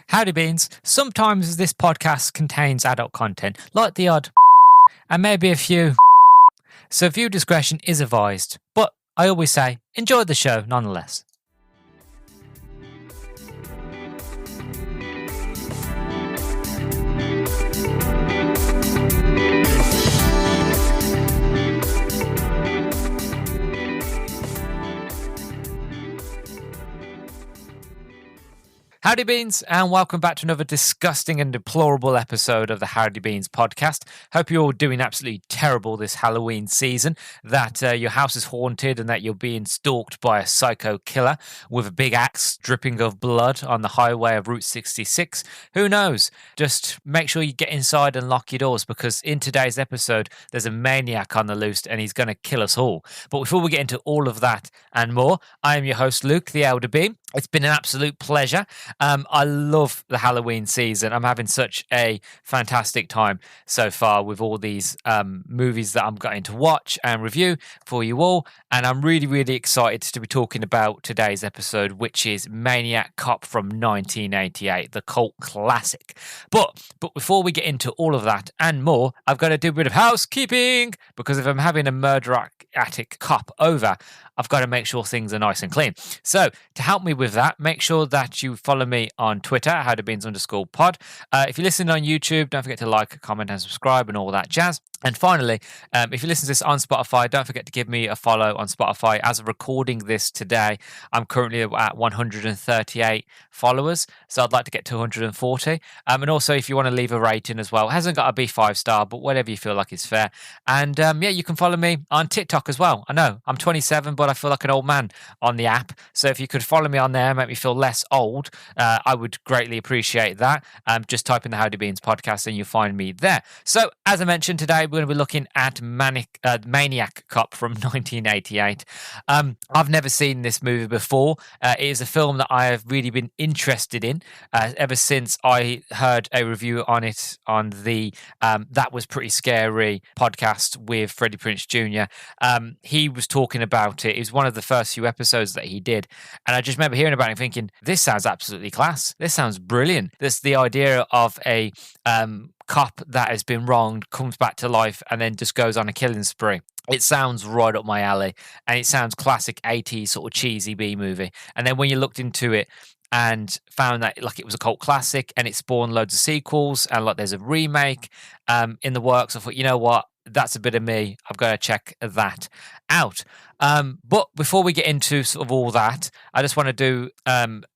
Howdy Beans, sometimes this podcast contains adult content, like the odd and maybe a few, so viewer discretion is advised. But I always say, enjoy the show nonetheless. Howdy Beans, and welcome back to another disgusting and deplorable episode of the Howdy Beans podcast. Hope you're all doing absolutely terrible this Halloween season, that your house is haunted and that you're being stalked by a psycho killer with a big axe dripping of blood on the highway of Route 66. Who knows? Just make sure you get inside and lock your doors, because in today's episode, there's a maniac on the loose and he's going to kill us all. But before we get into all of that and more, I am your host, Luke, the Elder Bean. It's been an absolute pleasure. I love the Halloween season. I'm having such a fantastic time so far with all these movies that I'm going to watch and review for you all. And I'm really, really excited to be talking about today's episode, which is Maniac Cop from 1988, the cult classic. But before we get into all of that and more, I've got to do a bit of housekeeping, because if I'm having a murder-attic cop over, I've got to make sure things are nice and clean. So to help me with that, make sure that you follow me on Twitter, howdybeans_pod. If you're listening on YouTube, don't forget to like, comment, and subscribe and all that jazz. And finally, if you listen to this on Spotify, don't forget to give me a follow on Spotify. As of recording this today, I'm currently at 138 followers, so I'd like to get to 140. And also, if you want to leave a rating as well, it hasn't got to be 5-star, but whatever you feel like is fair. And you can follow me on TikTok as well. I know I'm 27, but I feel like an old man on the app. So if you could follow me on there, make me feel less old, I would greatly appreciate that. Just type in the Howdy Beans podcast and you'll find me there. So as I mentioned today, we're going to be looking at Maniac Cop from 1988. I've never seen this movie before. It is a film that I have really been interested in ever since I heard a review on it on the That Was Pretty Scary podcast with Freddie Prinze Jr. He was talking about it. It was one of the first few episodes that he did. And I just remember hearing about it and thinking, this sounds absolutely class. This sounds brilliant. This the idea of a cop that has been wronged, comes back to life, and then just goes on a killing spree. It sounds right up my alley, and it sounds classic 80s sort of cheesy B movie. And then when you looked into it and found that like it was a cult classic and it spawned loads of sequels and like there's a remake in the works, I thought, you know what? That's a bit of me. I've got to check that out. But before we get into sort of all that, I just want to do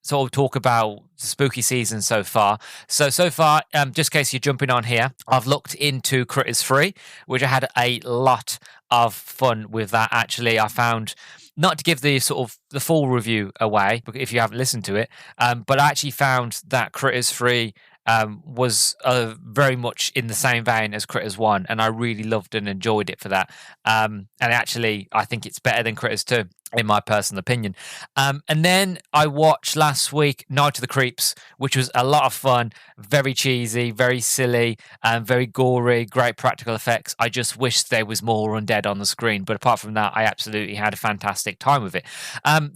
sort of talk about the spooky season so far. So far, just in case you're jumping on here, I've looked into Critters 3, which I had a lot of fun with that. Actually, I found, not to give the sort of the full review away, if you haven't listened to it, but I actually found that Critters 3 was very much in the same vein as Critters 1, and I really loved and enjoyed it for that. And actually, I think it's better than Critters 2, in my personal opinion. And then I watched last week Night of the Creeps, which was a lot of fun, very cheesy, very silly, very gory, great practical effects. I just wish there was more undead on the screen, but apart from that, I absolutely had a fantastic time with it.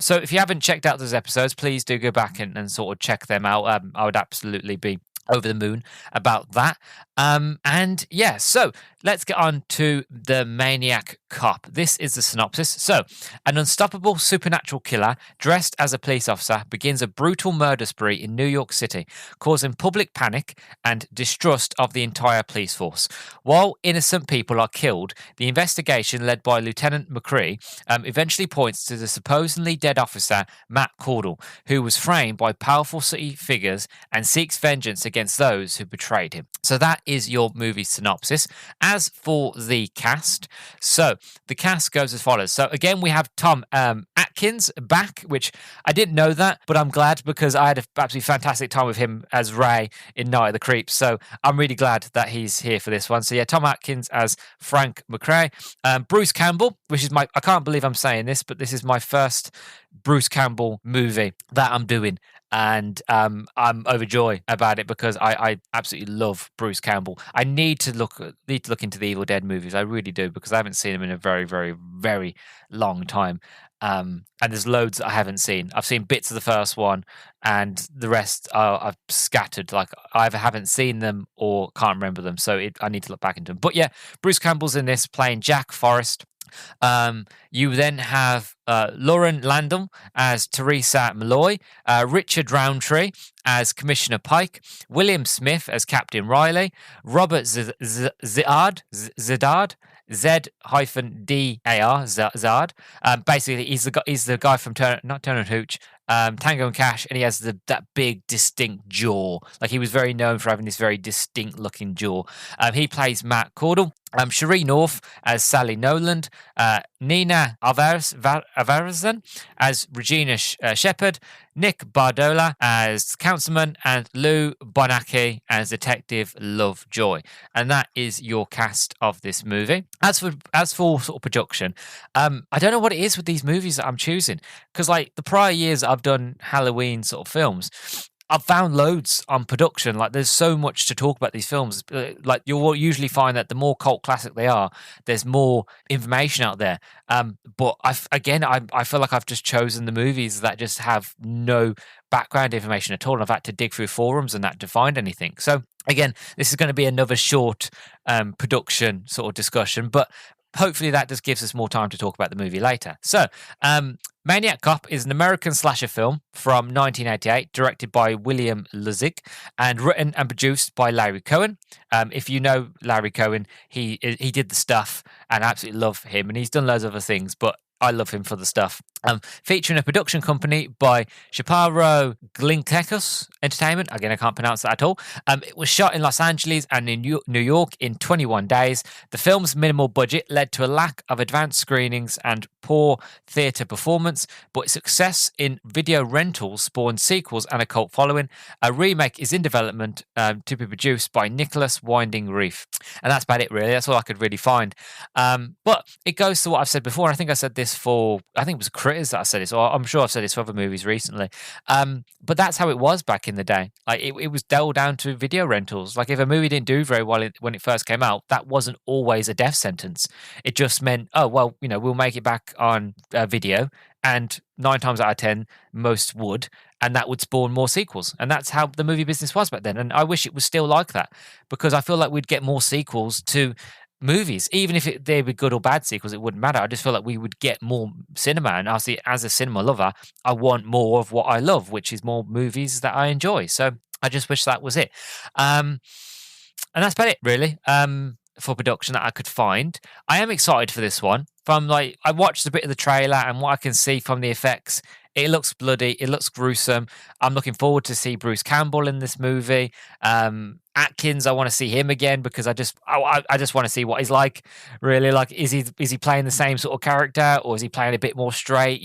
So if you haven't checked out those episodes, please do go back and sort of check them out. I would absolutely be over the moon about that. And yeah, so let's get on to the Maniac Cop. This is the synopsis. So, an unstoppable supernatural killer dressed as a police officer begins a brutal murder spree in New York City, causing public panic and distrust of the entire police force. While innocent people are killed, the investigation led by Lieutenant McCree eventually points to the supposedly dead officer, Matt Cordell, who was framed by powerful city figures and seeks vengeance against those who betrayed him. So that is your movie synopsis. As for the cast, so the cast goes as follows. So again, we have Tom Atkins back, which I didn't know that, but I'm glad because I had an absolutely fantastic time with him as Ray in Night of the Creeps. So I'm really glad that he's here for this one. So yeah, Tom Atkins as Frank McRae, Bruce Campbell, which is I can't believe I'm saying this, but this is my first Bruce Campbell movie that I'm doing. And I'm overjoyed about it because I absolutely love Bruce Campbell. I need to look into the Evil Dead movies. I really do, because I haven't seen him in a very, very, very long time. And there's loads that I haven't seen. I've seen bits of the first one, and the rest I've scattered. Like I either haven't seen them or can't remember them. So I need to look back into them. But yeah, Bruce Campbell's in this playing Jack Forrest. You then have Lauren Landon as Teresa Malloy, Richard Roundtree as Commissioner Pike, William Smith as Captain Riley, Robert Zidard, Z-D-A-R, Zard. Basically, he's the guy from not Turner and Hooch, Tango and Cash, and he has that big, distinct jaw. Like he was very known for having this very distinct looking jaw. He plays Matt Cordell. Cherie North as Sally Noland, Nina Alvarezan as Regina Shepherd, Nick Bardola as Councilman, and Lou Bonacci as Detective Lovejoy. And that is your cast of this movie. As for sort of production, I don't know what it is with these movies that I'm choosing, because like the prior years I've done Halloween sort of films, I've found loads on production. Like there's so much to talk about these films. Like you'll usually find that the more cult classic they are, there's more information out there. But I feel like I've just chosen the movies that just have no background information at all. And I've had to dig through forums and that to find anything. So again, this is going to be another short production sort of discussion, but hopefully that just gives us more time to talk about the movie later. So, Maniac Cop is an American slasher film from 1988, directed by William Lustig and written and produced by Larry Cohen. If you know Larry Cohen, he did The Stuff, and I absolutely love him, and he's done loads of other things, but I love him for The Stuff. Featuring a production company by Chaparro Glintekos Entertainment. Again, I can't pronounce that at all. It was shot in Los Angeles and in New York in 21 days. The film's minimal budget led to a lack of advanced screenings and poor theatre performance, but its success in video rentals spawned sequels and a cult following. A remake is in development to be produced by Nicholas Winding Refn. And that's about it, really. That's all I could really find. But it goes to what I've said before, and I think I said this I think it was Critters that I said this, or I'm sure I've said this for other movies recently. But that's how it was back in the day. Like it was delved down to video rentals. Like if a movie didn't do very well when it first came out, that wasn't always a death sentence. It just meant, oh, well, we'll make it back on video, and 9 times out of 10, most would, and that would spawn more sequels. And that's how the movie business was back then. And I wish it was still like that, because I feel like we'd get more sequels to movies, even if they were good or bad sequels, it wouldn't matter. I just feel like we would get more cinema, and obviously as a cinema lover, I want more of what I love, which is more movies that I enjoy. So I just wish that was it. And that's about it, really, for production that I could find. I am excited for this one. I watched a bit of the trailer, and what I can see from the effects, it looks bloody, it looks gruesome. I'm looking forward to see Bruce Campbell in this movie. Atkins, I want to see him again, because I just want to see what he's like, really. Like, is he playing the same sort of character, or is he playing a bit more straight?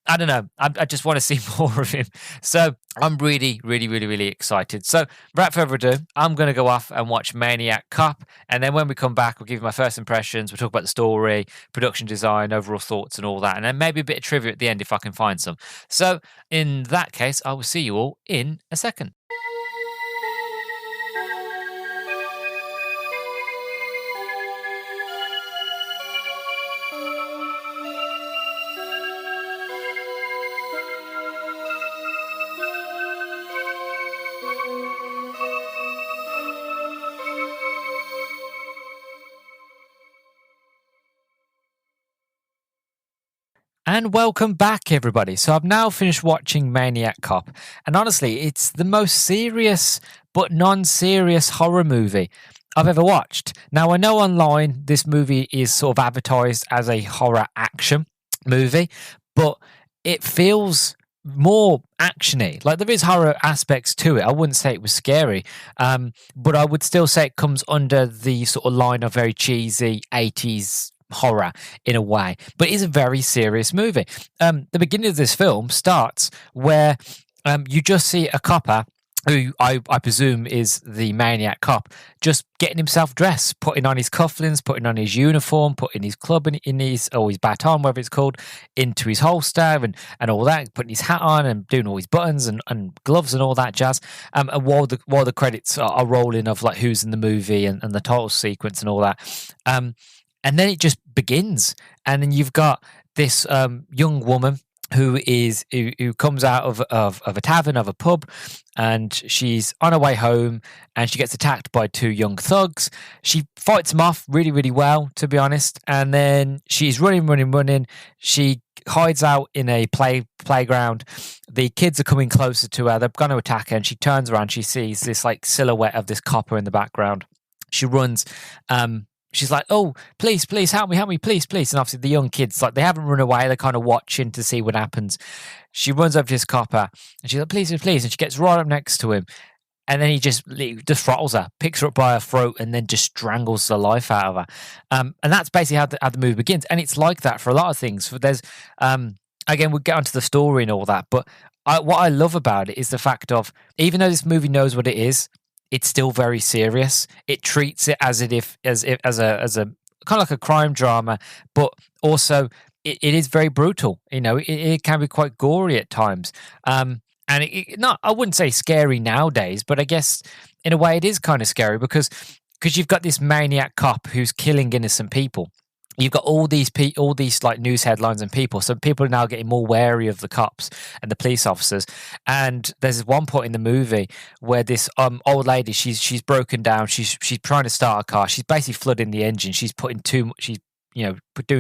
I don't know. I just want to see more of him. So I'm really, really, really, really excited. So without further ado, I'm going to go off and watch Maniac Cop. And then when we come back, we'll give you my first impressions. We'll talk about the story, production design, overall thoughts and all that. And then maybe a bit of trivia at the end if I can find some. So in that case, I will see you all in a second. And welcome back, everybody. So I've now finished watching Maniac Cop. And honestly, it's the most serious but non-serious horror movie I've ever watched. Now, I know online this movie is sort of advertised as a horror action movie, but it feels more actiony. Like, there is horror aspects to it. I wouldn't say it was scary, but I would still say it comes under the sort of line of very cheesy 80s horror in a way, but it's a very serious movie. The beginning of this film starts where you just see a copper, who I presume is the Maniac Cop, just getting himself dressed, putting on his cufflinks, putting on his uniform, putting his club in his baton, whatever it's called, into his holster and all that, putting his hat on and doing all his buttons and gloves and all that jazz. And while the credits are rolling of like who's in the movie and the title sequence and all that. And then it just begins. And then you've got this young woman who comes out of a tavern, of a pub, and she's on her way home, and she gets attacked by two young thugs. She fights them off really, really well, to be honest, and then she's running. She hides out in a playground. The kids are coming closer to her. They're going to attack her, and she turns around. She sees this like silhouette of this copper in the background. She runs. She's like, "Oh, please, help me, please." And obviously the young kids, like, they haven't run away. They're kind of watching to see what happens. She runs over to this copper, and she's like, "Please." And she gets right up next to him. And then he just throttles her, picks her up by her throat, and then just strangles the life out of her. And that's basically how the movie begins. And it's like that for a lot of things. There's, again, we'll get onto the story and all that. But what I love about it is the fact of, even though this movie knows what it is, it's still very serious. It treats it as a kind of like a crime drama, but also it is very brutal. It can be quite gory at times. And I wouldn't say scary nowadays, but I guess in a way it is kind of scary because you've got this maniac cop who's killing innocent people. You've got all these like news headlines and people. So people are now getting more wary of the cops and the police officers. And there's one point in the movie where this old lady, she's broken down. She's trying to start a car. She's basically flooding the engine. She's doing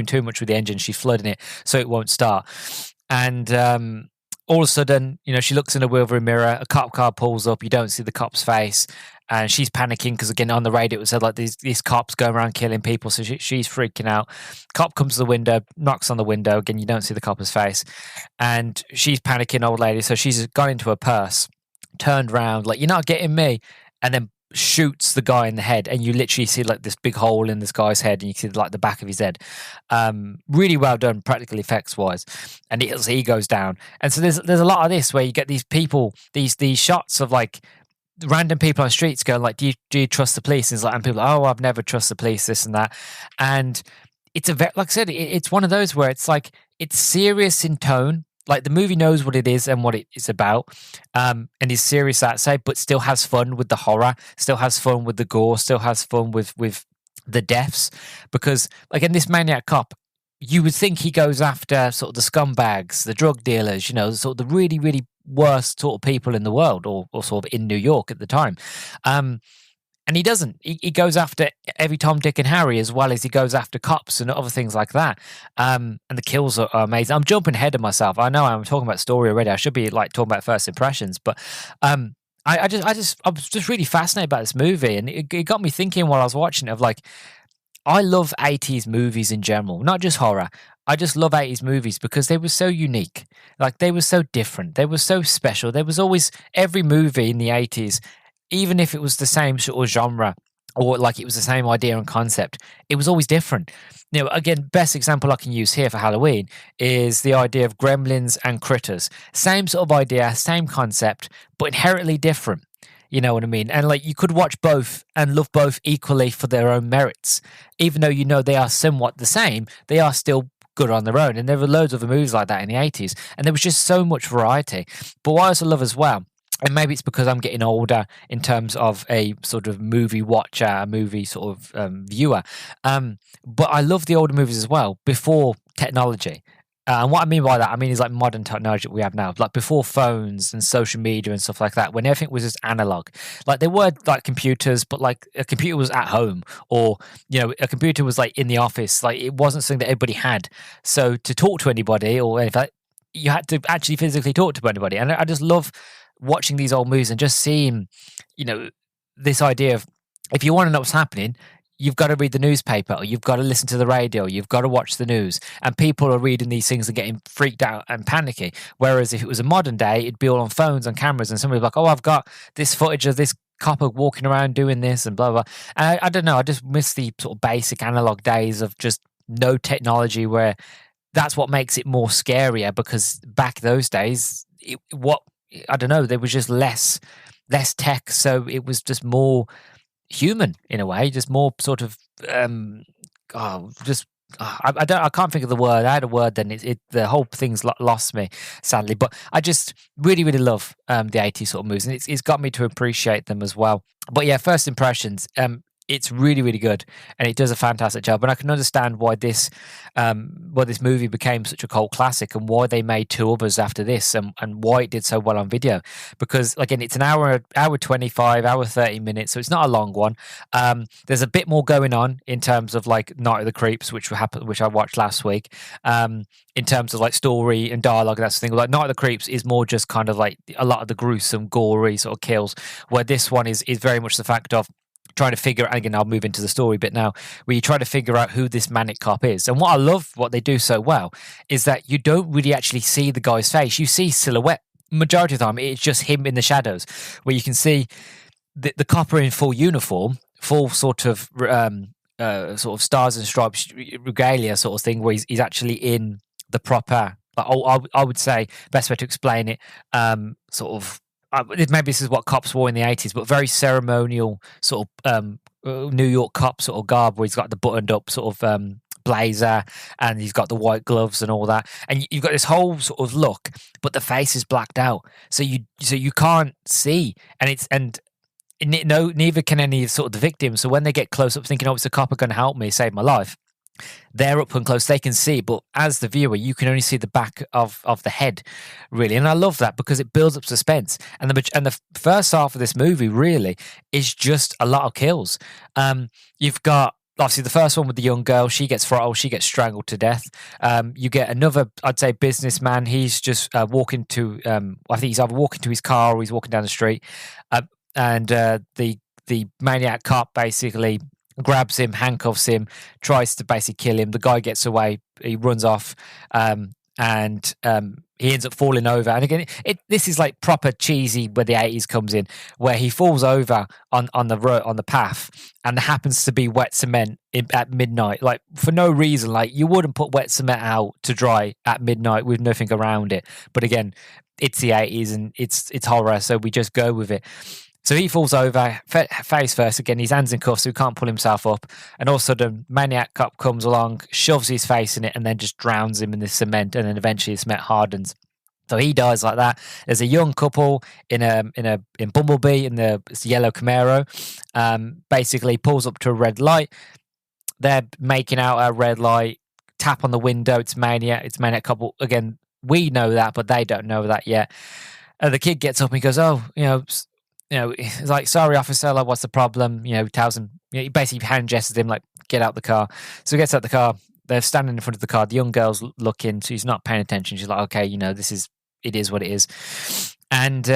too much with the engine. She's flooding it so it won't start. And all of a sudden, she looks in a wheelbarrow mirror. A cop car pulls up. You don't see the cop's face. And she's panicking because, again, on the radio, it said like these cops going around killing people. So she's freaking out. Cop comes to the window, knocks on the window. Again, you don't see the cop's face. And she's panicking, old lady. So she's gone into her purse, turned around, like, "You're not getting me." And then shoots the guy in the head. And you literally see like this big hole in this guy's head. And you see like the back of his head. Really well done, practical effects wise. And he goes down. And so there's a lot of this where you get these people, these shots of like, random people on the streets going like, do you trust the police? And people are like, "Oh, I've never trusted the police," this and that. And it's like I said, it's one of those where it's like, it's serious in tone. Like, the movie knows what it is and what it is about, and is serious outside, but still has fun with the horror, still has fun with the gore, still has fun with the deaths. Because, again, this maniac cop, you would think he goes after sort of the scumbags, the drug dealers, sort of the really, really worst sort of people in the world, or sort of in New York at the time. And he doesn't. He goes after every Tom, Dick, and Harry, as well as he goes after cops and other things like that. And the kills are amazing. I'm jumping ahead of myself. I know I'm talking about story already. I should be like talking about first impressions, but I was just really fascinated by this movie, and it got me thinking while I was watching it of like, I love 80s movies in general, not just horror. I just love 80s movies because they were so unique. Like, they were so different. They were so special. There was always, every movie in the 80s, even if it was the same sort of genre, or like it was the same idea and concept, it was always different. Again, best example I can use here for Halloween is the idea of Gremlins and Critters. Same sort of idea, same concept, but inherently different. You know what I mean? And like, you could watch both and love both equally for their own merits. Even though they are somewhat the same, they are still good on their own. And there were loads of movies like that in the 80s. And there was just so much variety. But what I also love as well, and maybe it's because I'm getting older in terms of a sort of movie watcher, a movie sort of viewer. But I love the older movies as well, before technology. And what I mean by that, I mean is like modern technology that we have now, like before phones and social media and stuff like that, when everything was just analog. Like, there were like computers, but like a computer was at home, or, a computer was like in the office. Like, it wasn't something that everybody had. So to talk to anybody or anything, you had to actually physically talk to anybody. And I just love watching these old movies and just seeing, this idea of, if you want to know what's happening, you've got to read the newspaper, or you've got to listen to the radio, you've got to watch the news. And people are reading these things and getting freaked out and panicky. Whereas if it was a modern day, it'd be all on phones and cameras, and somebody'd be like, "Oh, I've got this footage of this copper walking around doing this," and blah, blah. And I don't know, I just miss the sort of basic analog days of just no technology, where that's what makes it more scarier, because back those days, I don't know, there was just less tech. So it was just more human in a way, just more sort of I can't think of the word. I had a word, then the whole thing's lost me, sadly. But I just really, really love the 80s sort of movies, and it's got me to appreciate them as well. But yeah, first impressions, it's really, really good, and it does a fantastic job. And I can understand why this movie became such a cult classic, and why they made two others after this, and why it did so well on video. Because again, it's an hour 25, hour 30 minutes, so it's not a long one. There's a bit more going on in terms of like Night of the Creeps, which I watched last week. In terms of like story and dialogue, that's the thing. Like Night of the Creeps is more just kind of like a lot of the gruesome, gory sort of kills, where this one is very much the fact of trying to figure out, again, I'll move into the story bit now, where you try to figure out who this Manic Cop is. And what I love, what they do so well, is that you don't really actually see the guy's face. You see silhouette. Majority of the time, it's just him in the shadows, where you can see the copper in full uniform, full sort of stars and stripes regalia sort of thing, where he's actually in the proper, I would say, best way to explain it, sort of, maybe this is what cops wore in the 80s, but very ceremonial sort of New York cop sort of garb, where he's got the buttoned up sort of blazer, and he's got the white gloves and all that, and you've got this whole sort of look, but the face is blacked out, so you can't see, and neither can any of sort of the victims. So when they get close up, thinking, "Oh, it's a cop going to help me save my life," they're up and close, they can see, but as the viewer, you can only see the back of the head, really. And I love that, because it builds up suspense. And the first half of this movie really is just a lot of kills. You've got obviously the first one with the young girl, she gets throttled, she gets strangled to death. You get another, I'd say, businessman. He's just walking to, I think he's either walking to his car or he's walking down the street, and the maniac cop basically grabs him, handcuffs him, tries to basically kill him. The guy gets away, he runs off, and he ends up falling over. And again, this is like proper cheesy, where the 80s comes in, where he falls over on the path, and there happens to be wet cement at midnight, like for no reason. Like you wouldn't put wet cement out to dry at midnight with nothing around it. But again, it's the 80s and it's horror, so we just go with it. So he falls over, face first. Again, his hands in cuffs, so he can't pull himself up. And all of a sudden, Maniac Cop comes along, shoves his face in it, and then just drowns him in the cement. And then eventually, the cement hardens. So he dies like that. There's a young couple in Bumblebee in the yellow Camaro. Basically, pulls up to a red light. They're making out a red light. Tap on the window. It's Maniac Cop. Again, we know that, but they don't know that yet. The kid gets up and he goes, "Oh, he's like, sorry, officer, like, what's the problem?" Tells him, he basically hand gestures him, like, get out the car. So he gets out the car. They're standing in front of the car. The young girl's looking, so she's not paying attention. She's like, okay, it is what it is. And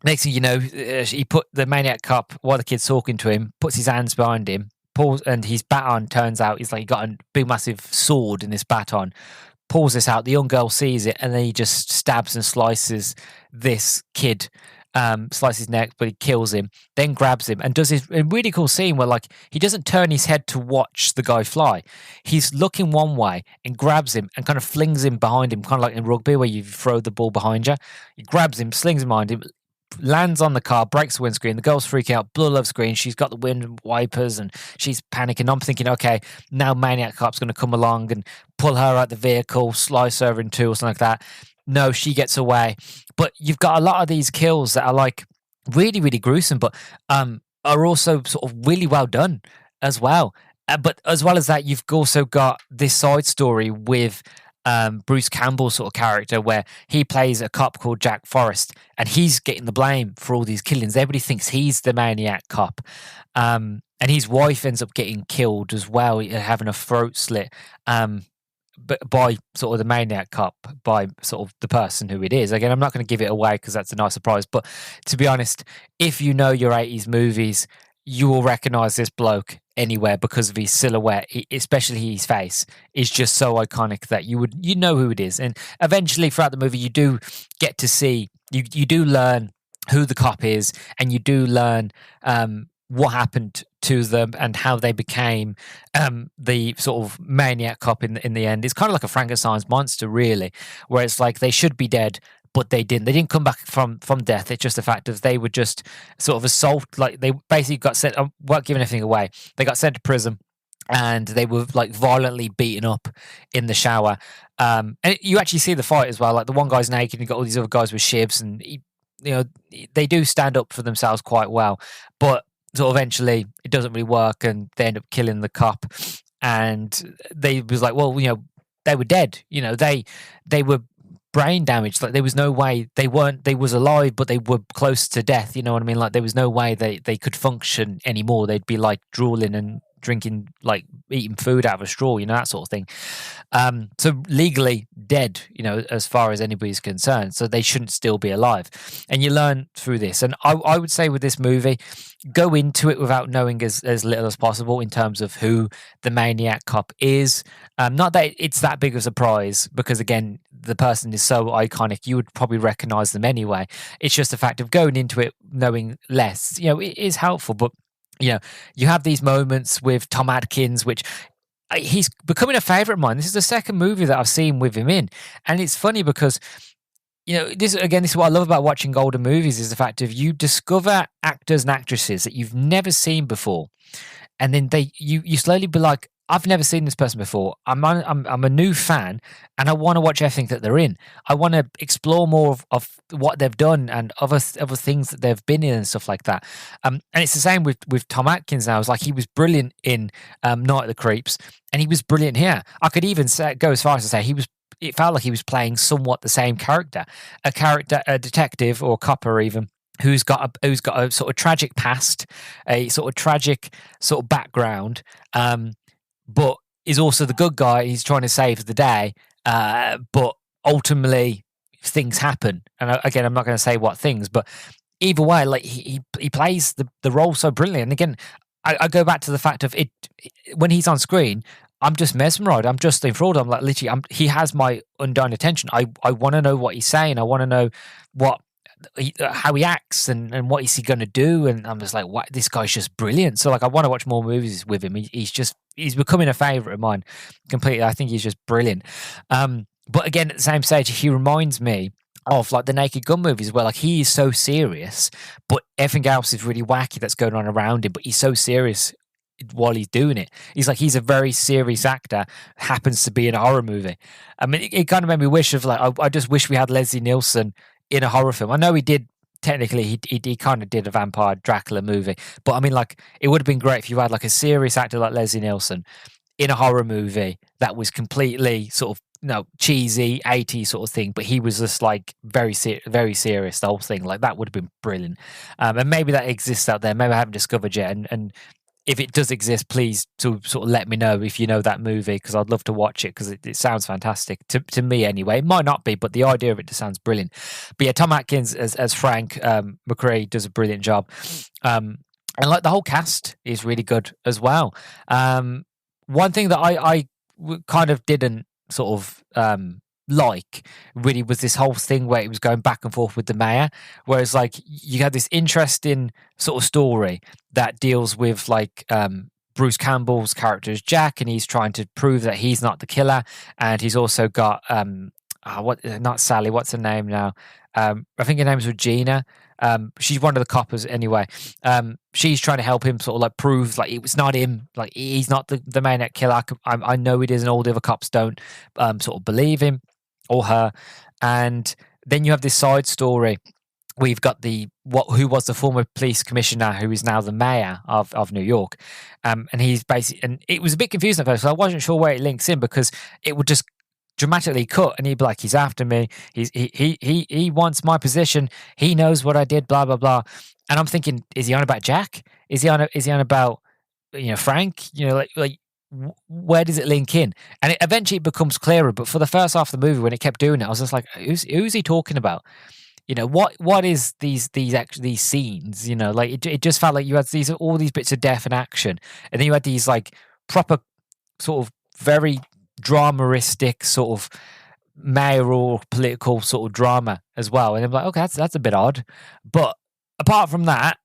next thing you know, he put the Maniac Cop, while the kid's talking to him, puts his hands behind him, pulls, and his baton turns out, he's like, he got a big, massive sword in this baton. Pulls this out. The young girl sees it, and then he just stabs and slices this kid. Slices his neck, but he kills him, then grabs him and does a really cool scene where, like, he doesn't turn his head to watch the guy fly. He's looking one way and grabs him and kind of flings him behind him, kind of like in rugby where you throw the ball behind you. He grabs him, slings him behind him, lands on the car, breaks the windscreen. The girl's freaking out, blood love screen. She's got the wind wipers and she's panicking. I'm thinking, okay, now Maniac Cop's going to come along and pull her out the vehicle, slice her in two or something like that. No, she gets away. But you've got a lot of these kills that are like really, really gruesome, but are also sort of really well done as well. But as well as that, you've also got this side story with Bruce Campbell's sort of character, where he plays a cop called Jack Forrest, and he's getting the blame for all these killings. Everybody thinks he's the Maniac Cop. And his wife ends up getting killed as well, having a throat slit. But by sort of the Maniac Cop, by sort of the person who it is. Again, I'm not going to give it away because that's a nice surprise. But to be honest, if you know your 80s movies, you will recognize this bloke anywhere because of his silhouette, especially his face, is just so iconic that you know who it is. And eventually, throughout the movie, you do get to see, you do learn who the cop is, and you do learn what happened to them and how they became the sort of Maniac Cop in the end. It's kind of like a Frankenstein's monster, really, where it's like they should be dead, but they didn't. They didn't come back from death. It's just the fact of they were just sort of like they basically got sent. I won't give anything away. They got sent to prison, and they were like violently beaten up in the shower. And you actually see the fight as well. Like the one guy's naked, and you got all these other guys with shivs, and they do stand up for themselves quite well, but sort of eventually it doesn't really work, and they end up killing the cop. And they was like, well, they were dead. They were brain damaged. Like there was no way they was alive, but they were close to death. You know what I mean? Like there was no way they could function anymore. They'd be like drooling and drinking, like eating food out of a straw, that sort of thing. So legally dead, as far as anybody's concerned. So they shouldn't still be alive. And you learn through this. And I would say with this movie, go into it without knowing as little as possible in terms of who the Maniac Cop is. Not that it's that big of a surprise, because again, the person is so iconic, you would probably recognize them anyway. It's just the fact of going into it knowing less, it is helpful. But you have these moments with Tom Atkins, which he's becoming a favorite of mine. This is the second movie that I've seen with him in. And it's funny because, this is what I love about watching older movies, is the fact of you discover actors and actresses that you've never seen before. And then you slowly be like, I've never seen this person before. I'm a new fan, and I want to watch everything that they're in. I want to explore more of what they've done and other things that they've been in and stuff like that. And it's the same with Tom Atkins now. It's like he was brilliant in Night of the Creeps, and he was brilliant here. I could even go as far as to say it felt like he was playing somewhat the same character, a detective or a copper even, who's got a sort of tragic past, a sort of tragic sort of background, but is also the good guy. He's trying to save the day, but ultimately things happen. And again, I'm not going to say what things, but either way, like he plays the role so brilliantly. And again, I go back to the fact of it when he's on screen, I'm just mesmerized. I'm just enthralled. I'm like, literally, he has my undying attention. I want to know what he's saying. I want to know how he acts and what is he going to do. And I'm just like, what? This guy's just brilliant. So like, I want to watch more movies with him. He's becoming a favorite of mine completely. I think he's just brilliant. But again, at the same stage, he reminds me of like the Naked Gun movies, where like he is so serious, but everything else is really wacky that's going on around him. But he's so serious while he's doing it. He's a very serious actor, happens to be in a horror movie. I mean, it kind of made me wish of like, I just wish we had Leslie Nielsen in a horror film. I know he did, technically, he kind of did a vampire Dracula movie, but I mean, like, it would have been great if you had like a serious actor like Leslie Nielsen in a horror movie that was completely sort of, cheesy 80s sort of thing, but he was just like very serious, the whole thing. Like, that would have been brilliant. And maybe that exists out there. Maybe I haven't discovered yet. And if it does exist, please to sort of let me know if you know that movie, because I'd love to watch it, because it sounds fantastic to me anyway. It might not be, but the idea of it just sounds brilliant. But yeah, Tom Atkins as Frank McCree does a brilliant job. And like the whole cast is really good as well. One thing that I kind of didn't sort of like really was this whole thing where it was going back and forth with the mayor, whereas like you had this interesting sort of story that deals with like Bruce Campbell's character is Jack, and he's trying to prove that he's not the killer, and he's also got not Sally, what's her name now? I think her name is Regina. She's one of the coppers anyway. She's trying to help him sort of like prove like it was not him, like he's not the Maniac killer. I know it is, and all the other cops don't sort of believe him or her. And then you have this side story. We've got who was the former police commissioner, who is now the mayor of New York. And he's basically, and it was a bit confusing at first, so I wasn't sure where it links in, because it would just dramatically cut and he'd be like, he's after me, he wants my position, he knows what I did, blah blah blah. And I'm thinking, is he on about Jack? Is he on about Frank? Like where does it link in? And eventually it becomes clearer, but for the first half of the movie when it kept doing it, I was just like, who's he talking about? What is these scenes? Like it just felt like you had all these bits of death and action, and then you had these like proper sort of very dramatistic sort of mayoral political sort of drama as well. And I'm like, okay, that's a bit odd. But apart from that,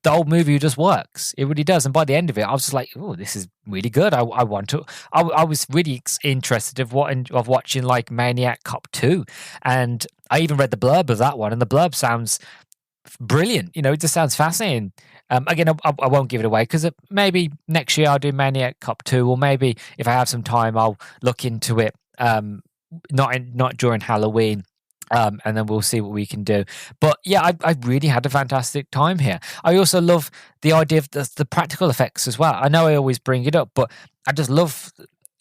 the whole movie just works. It really does. And by the end of it, I was just like, oh, this is really good. I want to. I was really interested of watching like Maniac Cop 2. And I even read the blurb of that one, and the blurb sounds brilliant. It just sounds fascinating. Again, I won't give it away, because maybe next year I'll do Maniac Cop 2, or maybe if I have some time, I'll look into it. Not during Halloween. And then we'll see what we can do. But yeah, I really had a fantastic time here. I also love the idea of the practical effects as well. I know I always bring it up, but I just love,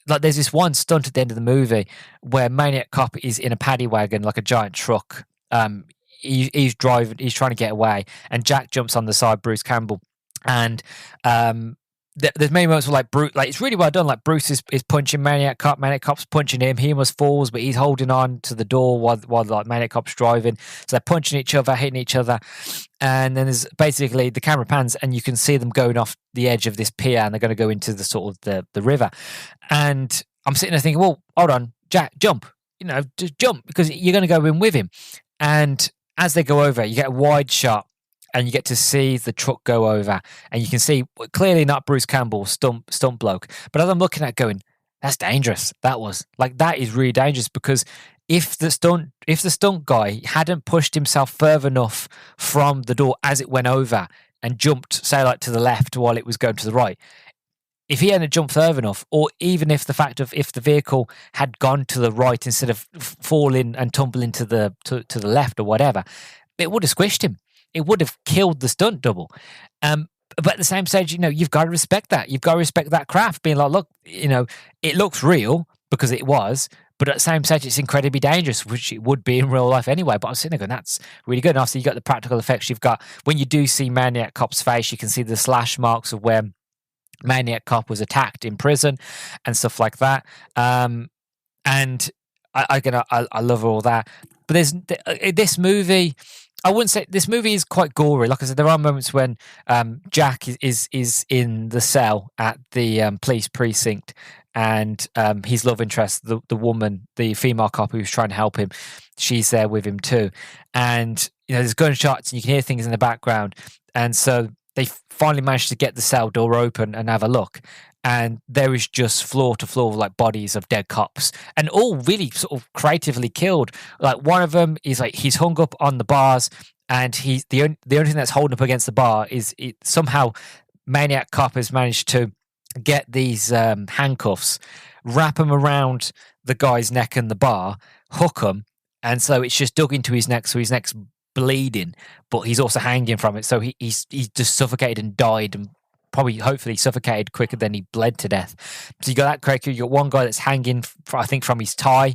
like, there's this one stunt at the end of the movie where Maniac Cop is in a paddy wagon, like a giant truck. He's driving, he's trying to get away, and Jack jumps on the side, Bruce Campbell, and there's many moments where, like, Bruce, like, it's really well done. Like, Bruce is punching Maniac Cop's punching him. He almost falls, but he's holding on to the door while like Maniac Cop's driving. So they're punching each other, hitting each other, and then there's basically the camera pans, and you can see them going off the edge of this pier, and they're going to go into the sort of the river. And I'm sitting there thinking, well, hold on, Jack, jump, just jump, because you're going to go in with him. And as they go over, you get a wide shot, and you get to see the truck go over, and you can see clearly not Bruce Campbell, stunt bloke. But as I'm looking at it going, that's dangerous. That is really dangerous, because if the stunt guy hadn't pushed himself further enough from the door as it went over and jumped, say, like, to the left while it was going to the right, if he hadn't jumped further enough, or even if the vehicle had gone to the right instead of falling and tumbling to the left or whatever, it would have squished him. It would have killed the stunt double. But at the same stage, you've got to respect that. You've got to respect that craft, being like, look, it looks real because it was, but at the same stage, it's incredibly dangerous, which it would be in real life anyway. But I'm sitting there going, that's really good. And obviously, you've got the practical effects. You've got, when you do see Maniac Cop's face, you can see the slash marks of where Maniac Cop was attacked in prison and stuff like that. And I love all that. But there's this movie. I wouldn't say this movie is quite gory. Like I said, there are moments when Jack is in the cell at the police precinct, and his love interest, the woman, the female cop who's trying to help him, she's there with him too. And there's gunshots, and you can hear things in the background. And so they finally managed to get the cell door open and have a look. And there is just floor to floor, like, bodies of dead cops, and all really sort of creatively killed. Like, one of them is like, he's hung up on the bars, and he's the only thing that's holding up against the bar is somehow Maniac Cop has managed to get these handcuffs, wrap them around the guy's neck and the bar, hook them, and so it's just dug into his neck, so his neck's bleeding, but he's also hanging from it. So he's just suffocated and died, and probably hopefully suffocated quicker than he bled to death. So you got that character. You got one guy that's hanging, I think, from his tie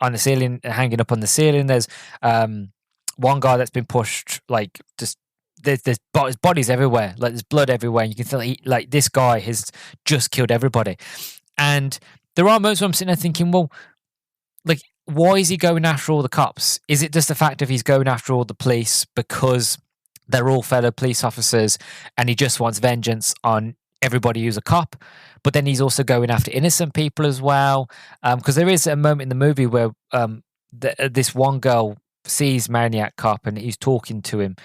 on the ceiling, hanging up on the ceiling. There's one guy that's been pushed, like, just there's bodies everywhere, like, there's blood everywhere, and you can feel like this guy has just killed everybody. And there are moments where I'm sitting there thinking, well, like, why is he going after all the cops? Is it just the fact of he's going after all the police because they're all fellow police officers, and he just wants vengeance on everybody who's a cop? But then he's also going after innocent people as well, because there is a moment in the movie where this one girl sees Maniac Cop, and he's talking to him,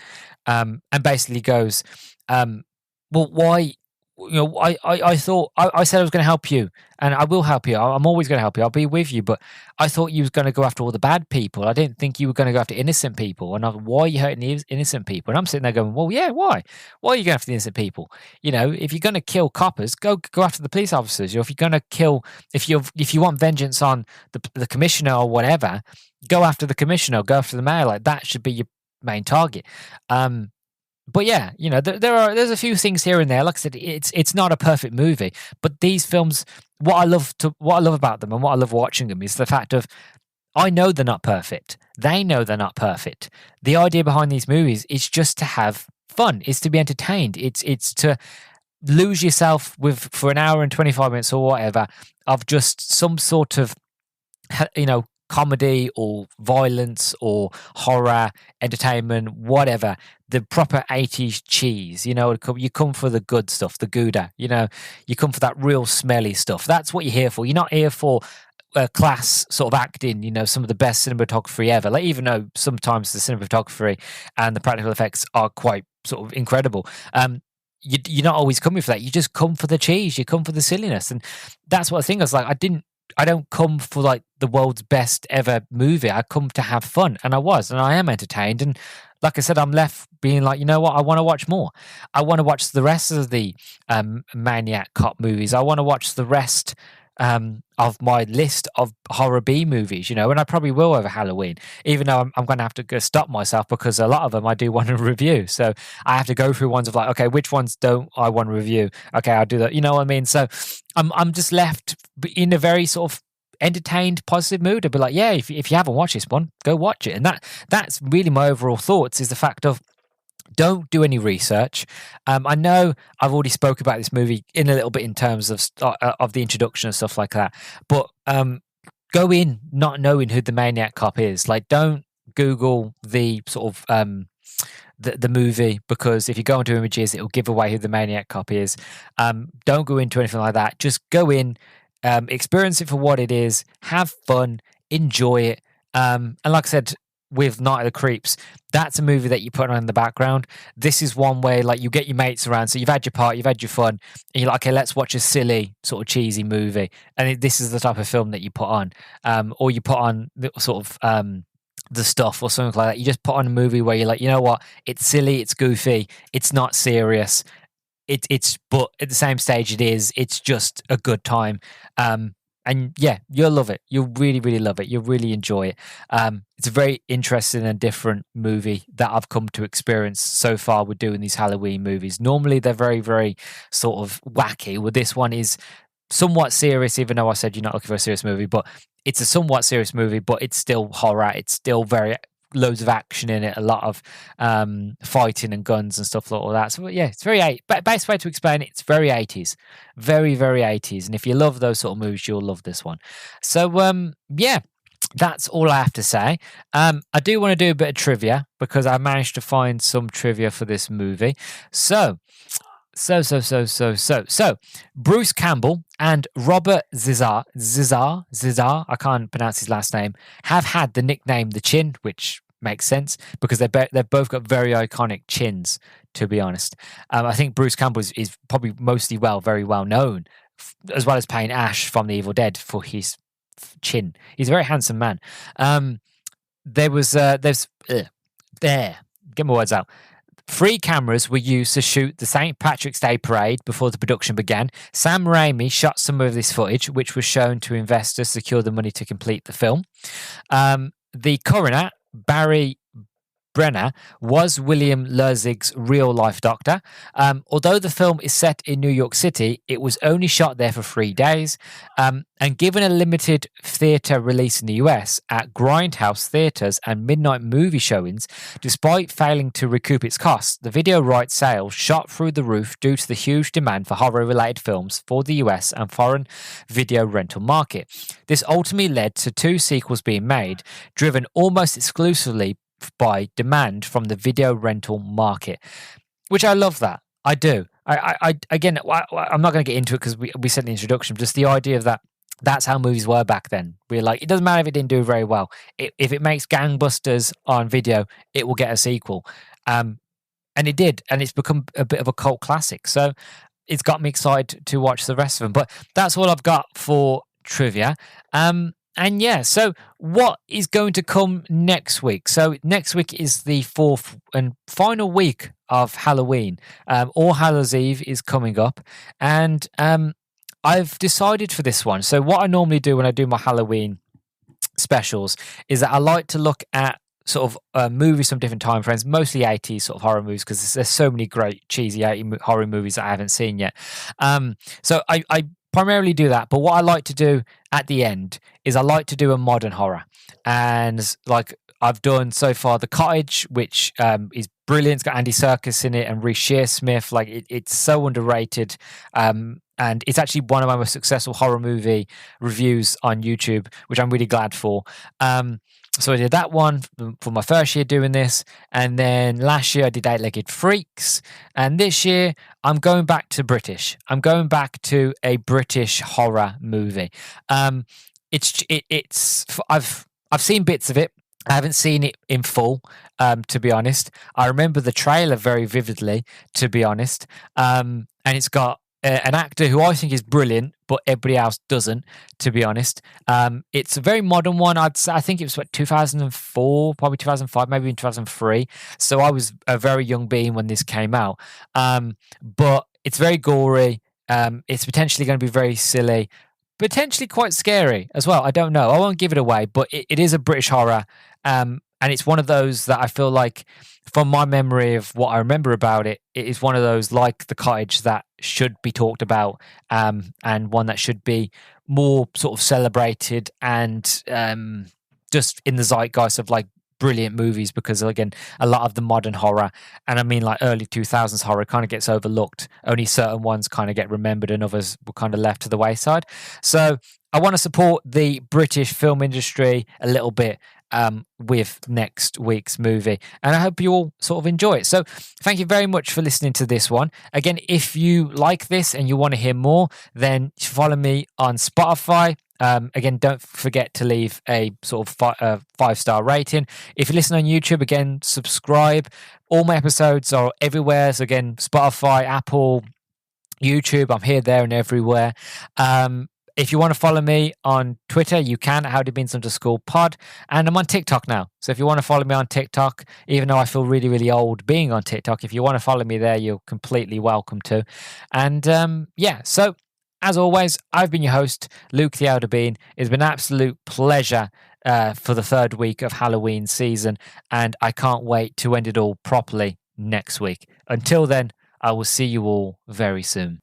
and basically goes, well, why? I thought I said I was going to help you, and I will help you. I'm always going to help you. I'll be with you. But I thought you was going to go after all the bad people. I didn't think you were going to go after innocent people. And why are you hurting the innocent people? And I'm sitting there going, well, yeah, why? Why are you going after the innocent people? If you're going to kill coppers, go after the police officers. If you're going to kill, if you want vengeance on the commissioner or whatever, go after the commissioner. Go after the mayor. Like, that should be your main target. But yeah, there's a few things here and there. Like I said, it's not a perfect movie, but these films, what I love about them, and what I love watching them, is the fact of, I know they're not perfect. They know they're not perfect. The idea behind these movies is just to have fun. It's to be entertained. It's to lose yourself for an hour and 25 minutes or whatever of just some sort of, comedy or violence or horror, entertainment, whatever, the proper 80s cheese. You come for the good stuff, the Gouda, you come for that real smelly stuff. That's what you're here for. You're not here for class sort of acting, some of the best cinematography ever. Like, even though sometimes the cinematography and the practical effects are quite sort of incredible, you're not always coming for that. You just come for the cheese. You come for the silliness. And that's what I think. I was like, I don't come for, like, the world's best ever movie. I come to have fun, and I am entertained. And like I said, I'm left being like, you know what? I want to watch more. I want to watch the rest of the Maniac Cop movies. I want to watch the rest of my list of horror B movies, and I probably will over Halloween, even though I'm going to have to go stop myself because a lot of them I do want to review. So I have to go through ones of like, okay, which ones don't I want to review? Okay, I'll do that. You know what I mean? So I'm just left in a very sort of entertained, positive mood. I'd be like, yeah, if you haven't watched this one, go watch it. And that's really my overall thoughts, is the fact of, don't do any research. I know I've already spoke about this movie in a little bit in terms of the introduction and stuff like that, but go in not knowing who the Maniac Cop is. Like, don't Google the sort of the movie, because if you go into images, it'll give away who the Maniac Cop is. Don't go into anything like that. Just go in, experience it for what it is, have fun, enjoy it. And like I said, with Night of the Creeps, that's a movie that you put on in the background. This is one way, like, you get your mates around, so you've had your party, you've had your fun, and you're like, okay, let's watch a silly sort of cheesy movie. And this is the type of film that you put on, or you put on the sort of the stuff or something like that. You just put on a movie where you're like, you know what, it's silly, it's goofy, it's not serious. It's but at the same stage, it's just a good time. And yeah, you'll love it. You'll really, really love it. You'll really enjoy it. It's a very interesting and different movie that I've come to experience so far with doing these Halloween movies. Normally, they're very, very sort of wacky. Well, this one is somewhat serious, even though I said you're not looking for a serious movie, but it's a somewhat serious movie, but it's still horror. It's still very loads of action in it, a lot of fighting and guns and stuff like all that. So yeah, it's very best way to explain it, it's very 80s, very, very 80s. And if you love those sort of movies, you'll love this one. So yeah, that's all I have to say. I do want to do a bit of trivia, because I managed to find some trivia for this movie. So Bruce Campbell and Robert Zizar, I can't pronounce his last name, have had the nickname The Chin, which makes sense because they've both got very iconic chins, to be honest. I think Bruce Campbell is probably mostly very well known, as well as playing Ash from The Evil Dead, for his chin. He's a very handsome man. There's get my words out. 3 cameras were used to shoot the St. Patrick's Day parade before the production began. Sam Raimi shot some of this footage, which was shown to investors to secure the money to complete the film. The coroner, Barry Brenner, was William Lussig's real-life doctor. Although the film is set in New York City, it was only shot there for 3 days. And given a limited theatre release in the US at grindhouse theatres and midnight movie showings, despite failing to recoup its costs, the video rights sales shot through the roof due to the huge demand for horror-related films for the US and foreign video rental market. This ultimately led to 2 sequels being made, driven almost exclusively by demand from the video rental market, which I love. That I do. I'm not going to get into it because we said in the introduction, just the idea of that's how movies were back then. We're like, it doesn't matter if it didn't do very well. If it makes gangbusters on video, it will get a sequel. And it did, and it's become a bit of a cult classic. So it's got me excited to watch the rest of them. But that's all I've got for trivia. And yeah, so what is going to come next week? So next week is the 4th and final week of Halloween. All Hallows Eve is coming up, and I've decided for this one. So what I normally do when I do my Halloween specials is that I like to look at sort of movies from different time frames, mostly 80s sort of horror movies, because there's so many great cheesy 80s horror movies that I haven't seen yet. So I primarily do that, but what I like to do at the end is I like to do a modern horror, and like I've done so far, The Cottage, which is brilliant. It's got Andy Serkis in it and Reece Shearsmith. Like it's so underrated, and it's actually one of my most successful horror movie reviews on YouTube, which I'm really glad for. So I did that one for my first year doing this, and then last year I did Eight-Legged Freaks, and this year I'm going back to British. I'm going back to a British horror movie. I've seen bits of it. I haven't seen it in full, to be honest. I remember the trailer very vividly, to be honest. And it's got an actor who I think is brilliant, but everybody else doesn't, to be honest. It's a very modern one. I think it was 2004, probably 2005, maybe in 2003. So I was a very young being when this came out. But it's very gory. It's potentially going to be very silly. potentially quite scary as well. I don't know. I won't give it away, but it is a British horror. And it's one of those that I feel like, from my memory of what I remember about it, it is one of those like The Cottage that should be talked about, and one that should be more sort of celebrated and just in the zeitgeist of like brilliant movies, because again, a lot of the modern horror, and I mean like early 2000s horror, kind of gets overlooked. Only certain ones kind of get remembered and others were kind of left to the wayside. So I want to support the British film industry a little bit with next week's movie, and I hope you all sort of enjoy it. So thank you very much for listening to this one. Again, if you like this and you want to hear more, then follow me on Spotify. Again, don't forget to leave a sort of 5-star rating. If you listen on YouTube, again, subscribe. All my episodes are everywhere. So again, Spotify, Apple, YouTube, I'm here, there, and everywhere. If you want to follow me on Twitter, you can at howdybeans_pod. And I'm on TikTok now. So if you want to follow me on TikTok, even though I feel really, really old being on TikTok, if you want to follow me there, you're completely welcome to. And so as always, I've been your host, Luke the Elder Bean. It's been an absolute pleasure for the third week of Halloween season. And I can't wait to end it all properly next week. Until then, I will see you all very soon.